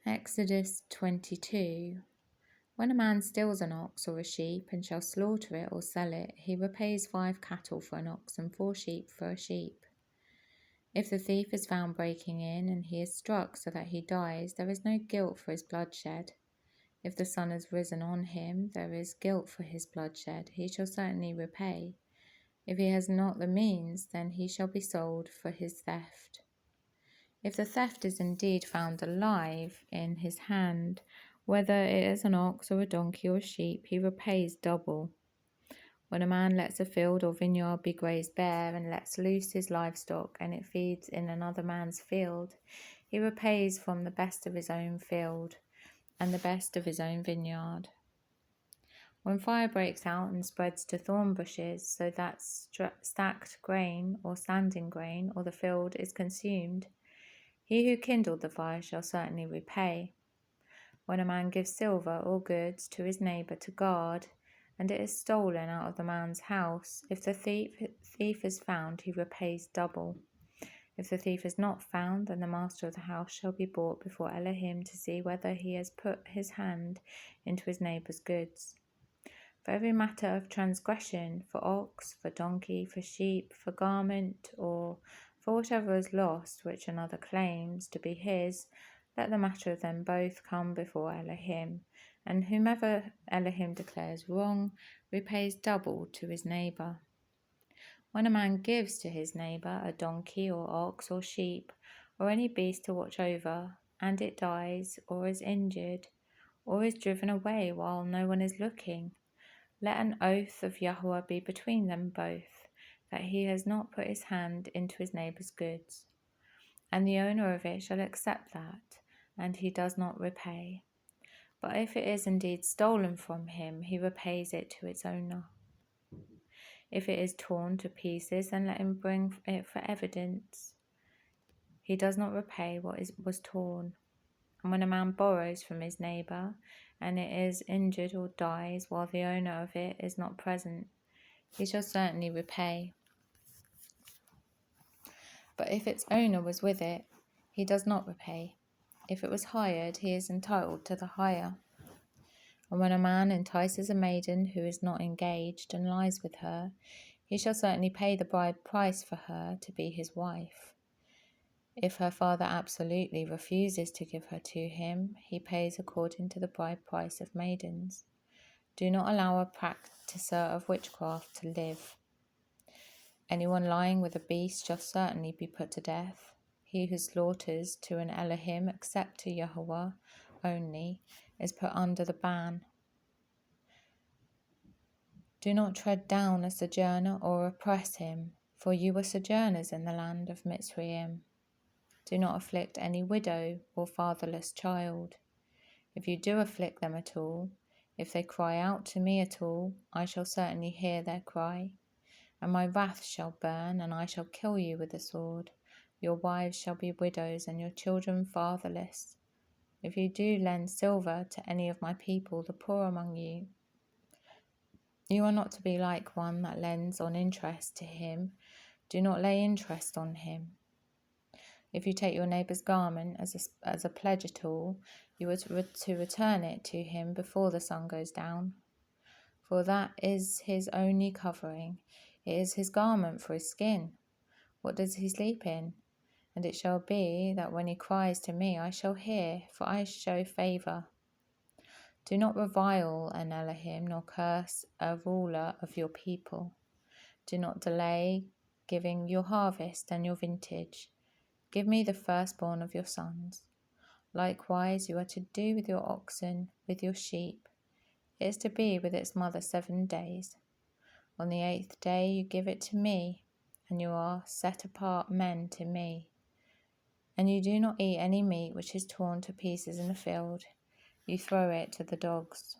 Exodus 22. When a man steals an ox or a sheep and shall slaughter it or sell it, he repays 5 cattle for an ox and 4 sheep for a sheep. If the thief is found breaking in and he is struck so that he dies, there is no guilt for his bloodshed. If the sun has risen on him, there is guilt for his bloodshed. He shall certainly repay. If he has not the means, then he shall be sold for his theft. If the theft is indeed found alive in his hand, whether it is an ox or a donkey or a sheep, he repays double. When a man lets a field or vineyard be grazed bare and lets loose his livestock and it feeds in another man's field, he repays from the best of his own field and the best of his own vineyard. When fire breaks out and spreads to thorn bushes so that stacked grain or standing grain or the field is consumed, he who kindled the fire shall certainly repay. When a man gives silver or goods to his neighbour to guard, and it is stolen out of the man's house, if the thief is found, he repays double. If the thief is not found, then the master of the house shall be brought before Elohim to see whether he has put his hand into his neighbour's goods. For every matter of transgression, for ox, for donkey, for sheep, for garment, or for whatever is lost which another claims to be his, let the matter of them both come before Elohim, and whomever Elohim declares wrong repays double to his neighbour. When a man gives to his neighbour a donkey or ox or sheep, or any beast to watch over, and it dies, or is injured, or is driven away while no one is looking, let an oath of Yahweh be between them both, that he has not put his hand into his neighbour's goods. And the owner of it shall accept that, and he does not repay. But if it is indeed stolen from him, he repays it to its owner. If it is torn to pieces, then let him bring it for evidence. He does not repay what was torn. And when a man borrows from his neighbour, and it is injured or dies while the owner of it is not present, he shall certainly repay. But if its owner was with it, he does not repay. If it was hired, he is entitled to the hire. And when a man entices a maiden who is not engaged and lies with her, he shall certainly pay the bride price for her to be his wife. If her father absolutely refuses to give her to him, he pays according to the bride price of maidens. Do not allow a practicer of witchcraft to live. Anyone lying with a beast shall certainly be put to death. He who slaughters to an Elohim except to Yahweh only is put under the ban. Do not tread down a sojourner or oppress him, for you were sojourners in the land of Mitzrayim. Do not afflict any widow or fatherless child. If you do afflict them at all, if they cry out to me at all, I shall certainly hear their cry. And my wrath shall burn, and I shall kill you with the sword. Your wives shall be widows, and your children fatherless. If you do lend silver to any of my people, the poor among you, you are not to be like one that lends on interest to him. Do not lay interest on him. If you take your neighbour's garment as a pledge at all, you are to return it to him before the sun goes down. For that is his only covering. It is his garment for his skin. What does he sleep in? And it shall be that when he cries to me, I shall hear, for I show favour. Do not revile an Elohim, nor curse a ruler of your people. Do not delay giving your harvest and your vintage. Give me the firstborn of your sons. Likewise you are to do with your oxen, with your sheep. It is to be with its mother 7 days. On the 8th day you give it to me, and you are set apart men to me. And you do not eat any meat which is torn to pieces in the field. You throw it to the dogs.